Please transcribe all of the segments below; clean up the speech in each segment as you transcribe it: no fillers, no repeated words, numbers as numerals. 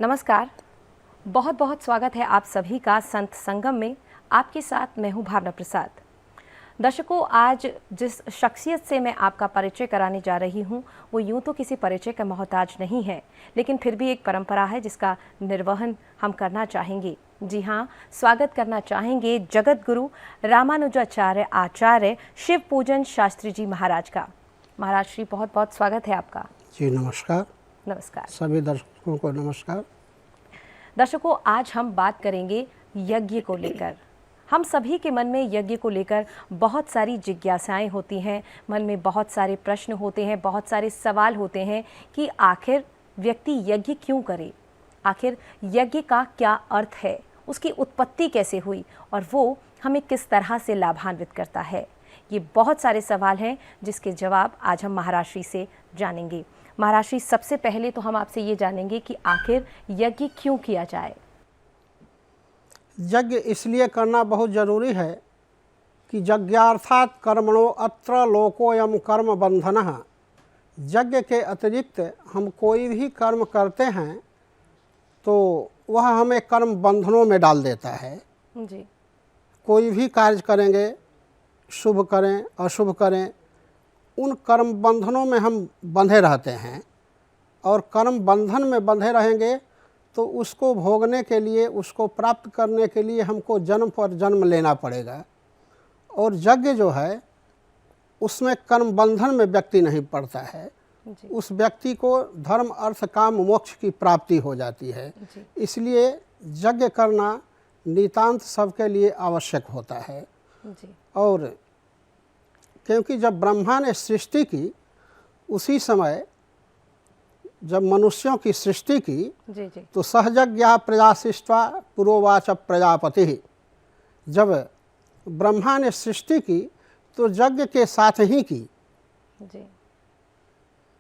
नमस्कार, बहुत बहुत स्वागत है आप सभी का संत संगम में। आपके साथ मैं हूं भावना प्रसाद। दर्शकों, आज जिस शख्सियत से मैं आपका परिचय कराने जा रही हूं वो यूं तो किसी परिचय का मोहताज नहीं है, लेकिन फिर भी एक परंपरा है जिसका निर्वहन हम करना चाहेंगे। जी हाँ, स्वागत करना चाहेंगे जगत गुरु रामानुजाचार्य आचार्य शिव पूजन शास्त्री जी महाराज का। महाराज श्री, बहुत बहुत स्वागत है आपका। जी नमस्कार। नमस्कार सभी दर्शकों को नमस्कार। दर्शकों, आज हम बात करेंगे यज्ञ को लेकर। हम सभी के मन में यज्ञ को लेकर बहुत सारी जिज्ञासाएं होती हैं, मन में बहुत सारे प्रश्न होते हैं, बहुत सारे सवाल होते हैं कि आखिर व्यक्ति यज्ञ क्यों करे, आखिर यज्ञ का क्या अर्थ है, उसकी उत्पत्ति कैसे हुई और वो हमें किस तरह से लाभान्वित करता है। ये बहुत सारे सवाल हैं जिसके जवाब आज हम महाराज श्री से जानेंगे। महाराज श्री, सबसे पहले तो हम आपसे ये जानेंगे कि आखिर यज्ञ क्यों किया जाए। यज्ञ इसलिए करना बहुत जरूरी है कि यज्ञार्थात कर्मणो अत्र लोकोयम कर्म बंधनः। यज्ञ के अतिरिक्त हम कोई भी कर्म करते हैं तो वह हमें कर्म बंधनों में डाल देता है। जी। कोई भी कार्य करेंगे, शुभ करें अशुभ करें, उन कर्म बंधनों में हम बंधे रहते हैं और कर्म बंधन में बंधे रहेंगे तो उसको भोगने के लिए, उसको प्राप्त करने के लिए हमको जन्म पर जन्म लेना पड़ेगा। और यज्ञ जो है उसमें कर्म बंधन में व्यक्ति नहीं पड़ता है। उस व्यक्ति को धर्म अर्थ काम मोक्ष की प्राप्ति हो जाती है। इसलिए यज्ञ करना नितांत सबके लिए आवश्यक होता है। और क्योंकि जब ब्रह्मा ने सृष्टि की, उसी समय जब मनुष्यों की सृष्टि की तो सहजज्ञा प्रजा सृष्टा पुरोवाच प्रजापति। जब ब्रह्मा ने सृष्टि की तो यज्ञ के साथ ही की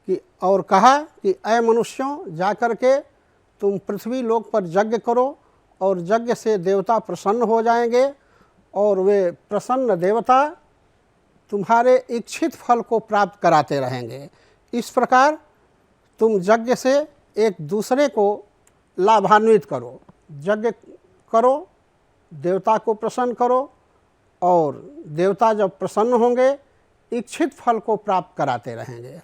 कि और कहा कि ऐ मनुष्यों, जाकर के तुम पृथ्वी लोक पर यज्ञ करो और यज्ञ से देवता प्रसन्न हो जाएंगे और वे प्रसन्न देवता तुम्हारे इच्छित फल को प्राप्त कराते रहेंगे। इस प्रकार तुम यज्ञ से एक दूसरे को लाभान्वित करो, यज्ञ करो, देवता को प्रसन्न करो और देवता जब प्रसन्न होंगे इच्छित फल को प्राप्त कराते रहेंगे।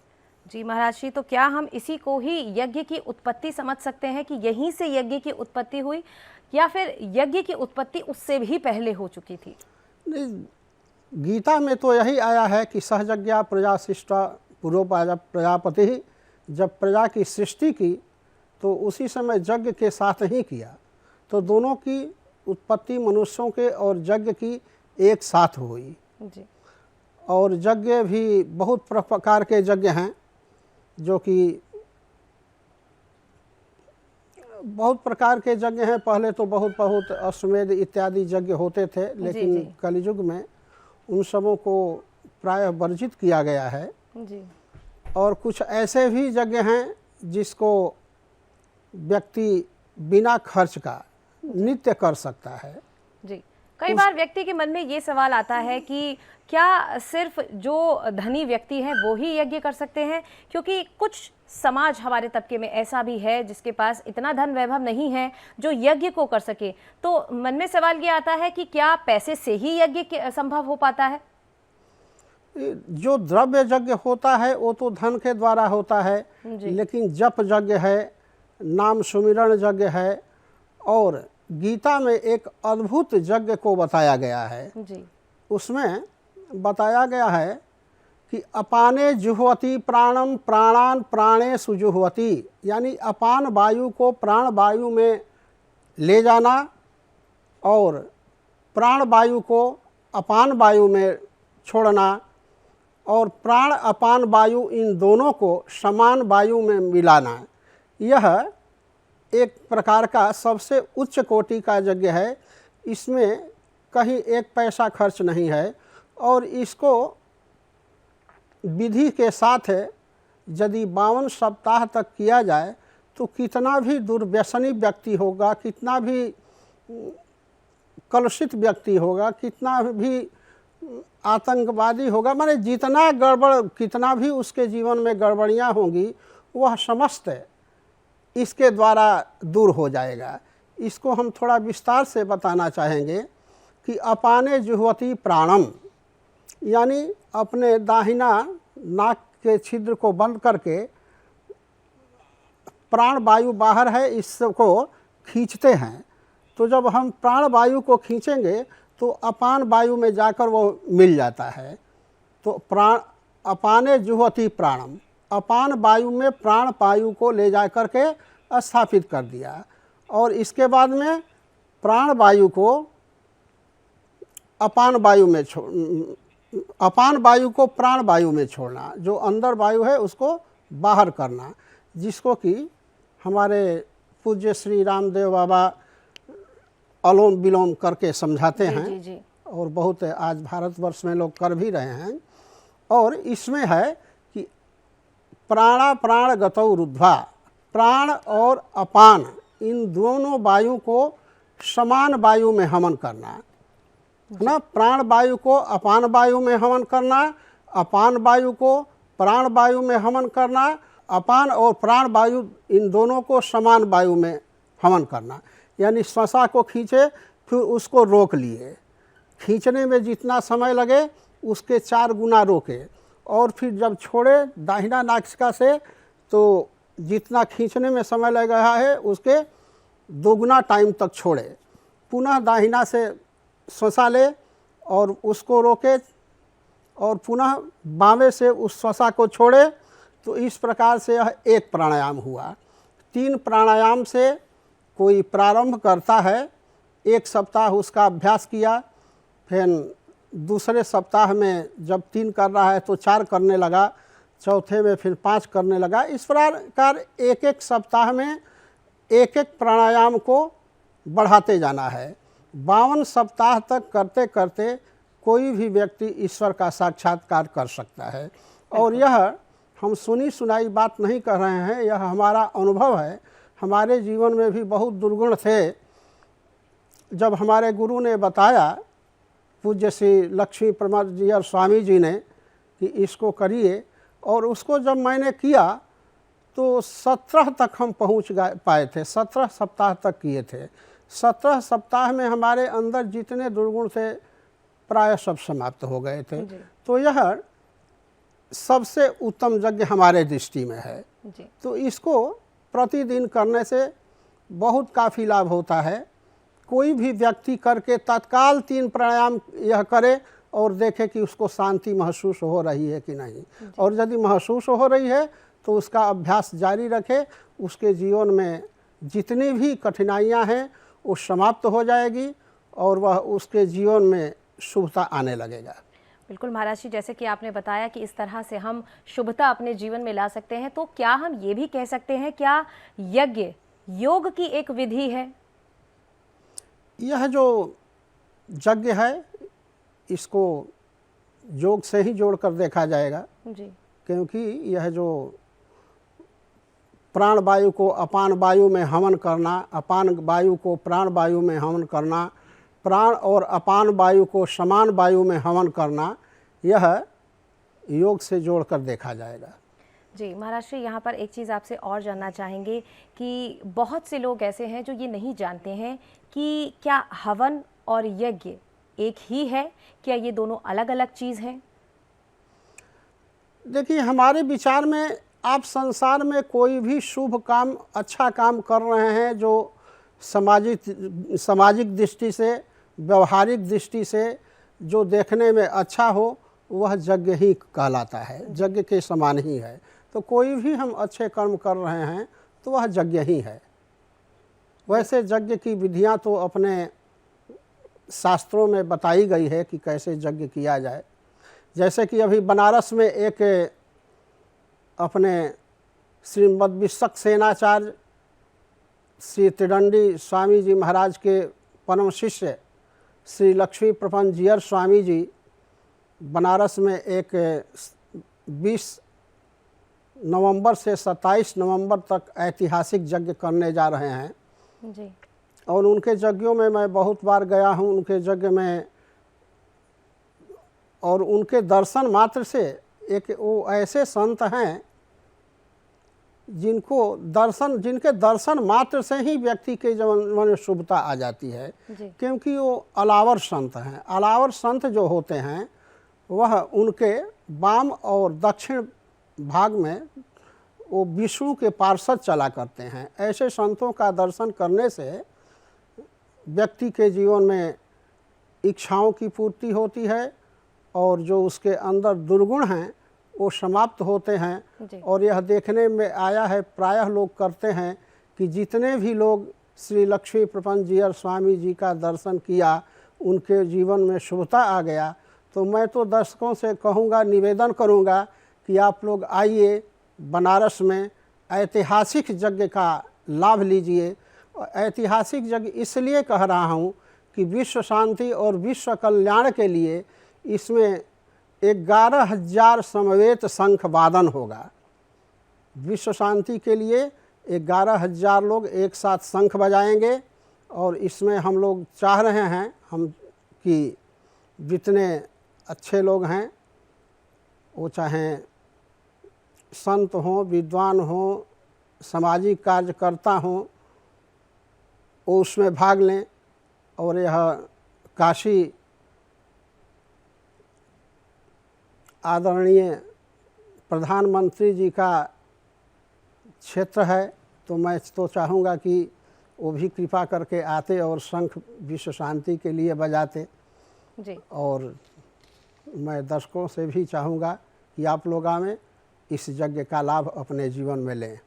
जी महाराज जी, तो क्या हम इसी को ही यज्ञ की उत्पत्ति समझ सकते हैं कि यहीं से यज्ञ की उत्पत्ति हुई, या फिर यज्ञ की उत्पत्ति उससे भी पहले हो चुकी थी? नहीं, गीता में तो यही आया है कि सहजज्ञा प्रजा सृष्टा पुरोवाच प्रजापति। जब प्रजा की सृष्टि की तो उसी समय यज्ञ के साथ ही किया, तो दोनों की उत्पत्ति मनुष्यों के और यज्ञ की एक साथ हुई। जी। और यज्ञ भी बहुत प्रकार के यज्ञ हैं, जो कि बहुत प्रकार के यज्ञ हैं। पहले तो बहुत अश्वमेध इत्यादि यज्ञ होते थे, लेकिन कलियुग में उन सबों को प्रायः वर्जित किया गया है। जी। और कुछ ऐसे भी यज्ञ हैं जिसको व्यक्ति बिना खर्च का नित्य कर सकता है। जी। कई बार व्यक्ति के मन में ये सवाल आता है कि क्या सिर्फ जो धनी व्यक्ति हैं वो ही यज्ञ कर सकते हैं, क्योंकि कुछ समाज हमारे तबके में ऐसा भी है जिसके पास इतना धन वैभव नहीं है जो यज्ञ को कर सके। तो मन में सवाल ये आता है कि क्या पैसे से ही यज्ञ संभव हो पाता है? जो द्रव्य यज्ञ होता है वो तो धन के द्वारा होता है, लेकिन जप यज्ञ है, नाम सुमिरण यज्ञ है, और गीता में एक अद्भुत यज्ञ को बताया गया है। उसमें बताया गया है कि अपाने जुह्वति प्राणम प्राणान प्राणे सुजुह्वति, यानी अपान वायु को प्राण वायु में ले जाना और प्राण वायु को अपान वायु में छोड़ना, और प्राण अपान वायु इन दोनों को समान वायु में मिलाना। यह एक प्रकार का सबसे उच्च कोटि का यज्ञ है। इसमें कहीं एक पैसा खर्च नहीं है और इसको विधि के साथ यदि 52 सप्ताह तक किया जाए तो कितना भी दुर्व्यसनी व्यक्ति होगा, कितना भी कलुषित व्यक्ति होगा, कितना भी आतंकवादी होगा, माने जितना गड़बड़, कितना भी उसके जीवन में गड़बड़ियाँ होंगी, वह समस्त इसके द्वारा दूर हो जाएगा। इसको हम थोड़ा विस्तार से बताना चाहेंगे कि अपाने जुह्वति प्राणम, यानी अपने दाहिना नाक के छिद्र को बंद करके प्राण वायु बाहर है इसको खींचते हैं। तो जब हम प्राण वायु को खींचेंगे तो अपान वायु में जाकर वो मिल जाता है। तो प्राण अपाने जुह्वति प्राणम, अपान वायु में प्राण वायु को ले जा कर के स्थापित कर दिया। और इसके बाद में प्राण वायु को अपान वायु में अपान वायु को प्राण वायु में छोड़ना, जो अंदर वायु है उसको बाहर करना, जिसको कि हमारे पूज्य श्री रामदेव बाबा अलोम विलोम करके समझाते हैं। जी जी। और बहुत आज भारतवर्ष में लोग कर भी रहे हैं। और इसमें है कि प्राणा प्राण गतौ रुद्ध्वा, प्राण और अपान इन दोनों वायु को समान वायु में हवन करना है ना। प्राण वायु को अपान वायु में हवन करना, अपान वायु को प्राण वायु में हवन करना, अपान और प्राण वायु इन दोनों को समान वायु में हवन करना। यानी श्वासा को खींचे फिर उसको रोक लिए, खींचने में जितना समय लगे उसके 4 गुना रोके, और फिर जब छोड़े दाहिना नासिका से तो जितना खींचने में समय लग रहा है उसके 2 गुना टाइम तक छोड़े, पुनः दाहिना से श्वासा ले और उसको रोके और पुनः बावें से उस श्वासा को छोड़े। तो इस प्रकार से यह एक प्राणायाम हुआ। 3 प्राणायाम से कोई प्रारंभ करता है, 1 सप्ताह उसका अभ्यास किया, फिर दूसरे सप्ताह में जब 3 कर रहा है तो 4 करने लगा, चौथे में फिर 5 करने लगा। इस प्रकार एक सप्ताह में एक प्राणायाम को बढ़ाते जाना है। 52 सप्ताह तक करते करते कोई भी व्यक्ति ईश्वर का साक्षात्कार कर सकता है। और यह हम सुनी सुनाई बात नहीं कर रहे हैं, यह हमारा अनुभव है। हमारे जीवन में भी बहुत दुर्गुण थे। जब हमारे गुरु ने बताया, पूज्य श्री लक्ष्मी प्रमद जी और स्वामी जी ने, कि इसको करिए, और उसको जब मैंने किया तो 17 तक हम पहुंच पाए थे। 17 सप्ताह तक किए थे। 17 सप्ताह में हमारे अंदर जितने दुर्गुण थे प्राय सब समाप्त हो गए थे। तो यह सबसे उत्तम यज्ञ हमारे दृष्टि में है जी। तो इसको प्रतिदिन करने से बहुत काफ़ी लाभ होता है। कोई भी व्यक्ति करके तत्काल 3 प्राणायाम यह करे और देखे कि उसको शांति महसूस हो रही है कि नहीं, और यदि महसूस हो रही है तो उसका अभ्यास जारी रखे। उसके जीवन में जितनी भी कठिनाइयां हैं वो समाप्त हो जाएगी और वह उसके जीवन में शुभता आने लगेगा। बिल्कुल महाराज जी, जैसे कि आपने बताया कि इस तरह से हम शुभता अपने जीवन में ला सकते हैं, तो क्या हम ये भी कह सकते हैं क्या यज्ञ योग की एक विधि है? यह जो यज्ञ है इसको योग से ही जोड़कर देखा जाएगा जी। क्योंकि यह जो प्राण वायु को अपान वायु में हवन करना, अपान वायु को प्राण वायु में हवन करना, प्राण और अपान वायु को समान वायु में हवन करना, यह योग से जोड़कर देखा जाएगा जी। महाराज जी, यहाँ पर एक चीज़ आपसे और जानना चाहेंगे कि बहुत से लोग ऐसे हैं जो ये नहीं जानते हैं कि क्या हवन और यज्ञ एक ही है, क्या ये दोनों अलग अलग चीज़ हैं? देखिए, हमारे विचार में आप संसार में कोई भी शुभ काम, अच्छा काम कर रहे हैं जो सामाजिक दृष्टि से, व्यवहारिक दृष्टि से जो देखने में अच्छा हो, वह यज्ञ ही कहलाता है, यज्ञ के समान ही है। तो कोई भी हम अच्छे कर्म कर रहे हैं तो वह यज्ञ ही है। वैसे यज्ञ की विधियां तो अपने शास्त्रों में बताई गई है कि कैसे यज्ञ किया जाए। जैसे कि अभी बनारस में एक अपने श्रीमद विशक सेनाचार्य श्री त्रिदंडी स्वामी जी महाराज के परम शिष्य श्री लक्ष्मी प्रपंच जीयर स्वामी जी बनारस में एक 20 नवंबर से 27 नवंबर तक ऐतिहासिक यज्ञ करने जा रहे हैं जी। और उनके यज्ञों में मैं बहुत बार गया हूं, उनके यज्ञ में, और उनके दर्शन मात्र से, एक वो ऐसे संत हैं जिनके दर्शन मात्र से ही व्यक्ति के जीवन में शुभता आ जाती है, क्योंकि वो अलावर संत हैं। अलावर संत जो होते हैं वह उनके वाम और दक्षिण भाग में वो विष्णु के पार्षद चला करते हैं। ऐसे संतों का दर्शन करने से व्यक्ति के जीवन में इच्छाओं की पूर्ति होती है और जो उसके अंदर दुर्गुण हैं वो समाप्त होते हैं। और यह देखने में आया है, प्रायः लोग करते हैं कि जितने भी लोग श्री लक्ष्मी प्रपंच जीयर स्वामी जी का दर्शन किया उनके जीवन में शुभता आ गया। तो मैं तो दर्शकों से कहूँगा, निवेदन करूँगा कि आप लोग आइए बनारस में, ऐतिहासिक यज्ञ का लाभ लीजिए। ऐतिहासिक यज्ञ इसलिए कह रहा हूँ कि विश्व शांति और विश्व कल्याण के लिए इसमें 11,000 समवेत शंख वादन होगा। विश्व शांति के लिए 11,000 लोग एक साथ शंख बजाएंगे। और इसमें हम लोग चाह रहे हैं कि जितने अच्छे लोग हैं, वो चाहे संत हों, विद्वान हों, सामाजिक कार्यकर्ता हों, वो उसमें भाग लें। और यह काशी आदरणीय प्रधानमंत्री जी का क्षेत्र है, तो मैं तो चाहूँगा कि वो भी कृपा करके आते और शंख विश्व शांति के लिए बजाते जी। और मैं दर्शकों से भी चाहूँगा कि आप लोग में इस यज्ञ का लाभ अपने जीवन में लें।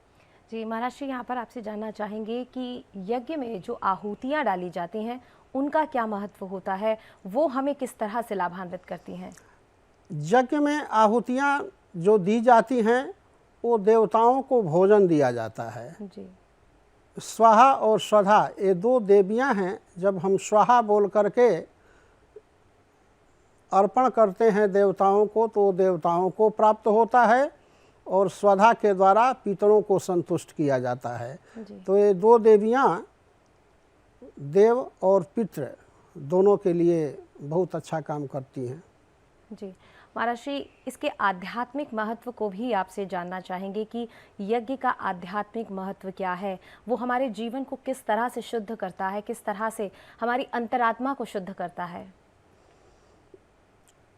जी महाराज जी, यहाँ पर आपसे जानना चाहेंगे कि यज्ञ में जो आहुतियाँ डाली जाती हैं उनका क्या महत्व होता है, वो हमें किस तरह से लाभान्वित करती हैं? यज्ञ में आहुतियाँ जो दी जाती हैं वो देवताओं को भोजन दिया जाता है जी। स्वाहा और स्वधा ये दो देवियाँ हैं। जब हम स्वाहा बोल करके अर्पण करते हैं देवताओं को तो देवताओं को प्राप्त होता है, और स्वधा के द्वारा पितरों को संतुष्ट किया जाता है। तो ये दो देवियाँ देव और पितृ दोनों के लिए बहुत अच्छा काम करती हैं जी। महाराज जी, इसके आध्यात्मिक महत्व को भी आपसे जानना चाहेंगे कि यज्ञ का आध्यात्मिक महत्व क्या है, वो हमारे जीवन को किस तरह से शुद्ध करता है, किस तरह से हमारी अंतरात्मा को शुद्ध करता है?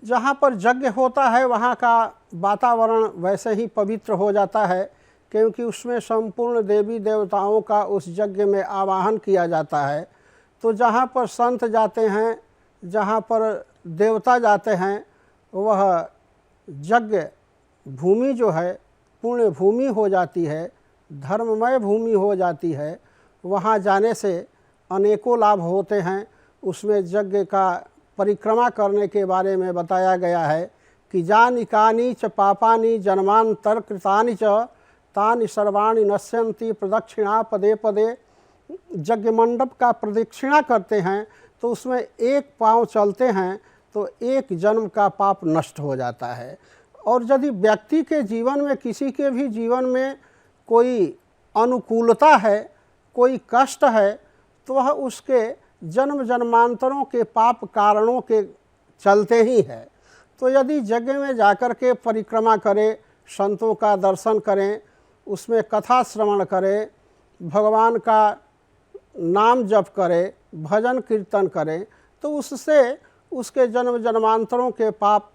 जहाँ पर यज्ञ होता है वहाँ का वातावरण वैसे ही पवित्र हो जाता है, क्योंकि उसमें संपूर्ण देवी देवताओं का उस यज्ञ में आवाहन किया जाता है। तो जहाँ पर संत जाते हैं, जहाँ पर देवता जाते हैं, वह यज्ञ भूमि जो है पुण्य भूमि हो जाती है, धर्ममय भूमि हो जाती है। वहाँ जाने से अनेकों लाभ होते हैं। उसमें यज्ञ का परिक्रमा करने के बारे में बताया गया है कि जानिकानि च पापानि जन्मांतर कृतानि च तानि सर्वाणि नश्यन्ति प्रदक्षिणा पदे पदे। यज्ञ मंडप का प्रदक्षिणा करते हैं तो उसमें एक पांव चलते हैं तो एक जन्म का पाप नष्ट हो जाता है। और यदि व्यक्ति के जीवन में, किसी के भी जीवन में कोई अनुकूलता है, कोई कष्ट है, तो वह उसके जन्म जन्मांतरों के पाप कारणों के चलते ही है। तो यदि यज्ञ में जाकर के परिक्रमा करें, संतों का दर्शन करें, उसमें कथा श्रवण करें, भगवान का नाम जप करें, भजन कीर्तन करें, तो उससे उसके जन्म जन्मांतरों के पाप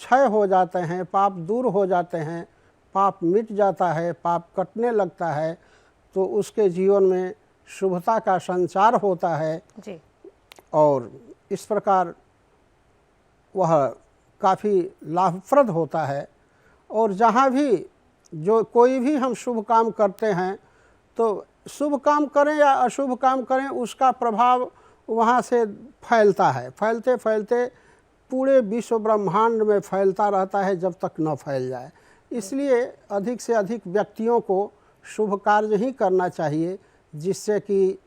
क्षय हो जाते हैं, पाप दूर हो जाते हैं, पाप मिट जाता है, पाप कटने लगता है। तो उसके जीवन में शुभता का संचार होता है जी। और इस प्रकार वह काफ़ी लाभप्रद होता है। और जहाँ भी जो कोई भी हम शुभ काम करते हैं, तो शुभ काम करें या अशुभ काम करें, उसका प्रभाव वहाँ से फैलता है, फैलते फैलते पूरे विश्व ब्रह्मांड में फैलता रहता है जब तक न फैल जाए। इसलिए अधिक से अधिक व्यक्तियों को शुभ कार्य ही करना चाहिए, जिससे कि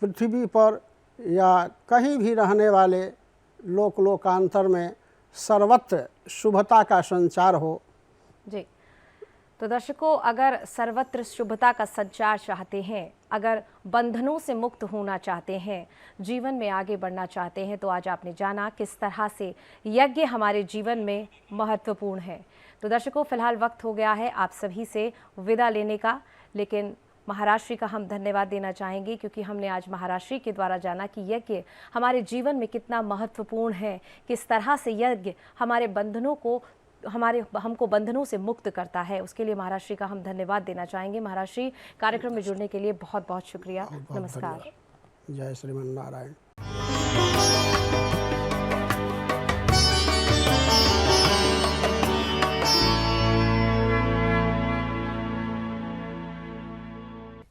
पृथ्वी पर या कहीं भी रहने वाले लोक लोकांतर में सर्वत्र शुभता का संचार हो जी। तो दर्शकों, अगर सर्वत्र शुभता का संचार चाहते हैं, अगर बंधनों से मुक्त होना चाहते हैं, जीवन में आगे बढ़ना चाहते हैं, तो आज आपने जाना किस तरह से यज्ञ हमारे जीवन में महत्वपूर्ण है। तो दर्शकों, फिलहाल वक्त हो गया है आप सभी से विदा लेने का, लेकिन महाराष्ट्री का हम धन्यवाद देना चाहेंगे क्योंकि हमने आज महाराष्ट्री के द्वारा जाना कि यज्ञ हमारे जीवन में कितना महत्वपूर्ण है, किस तरह से यज्ञ हमारे बंधनों को हमको बंधनों से मुक्त करता है। उसके लिए महाराष्ट्री का हम धन्यवाद देना चाहेंगे। महाराष्ट्री, कार्यक्रम में जुड़ने के लिए बहुत बहुत शुक्रिया। नमस्कार। जय श्रीमन नारायण।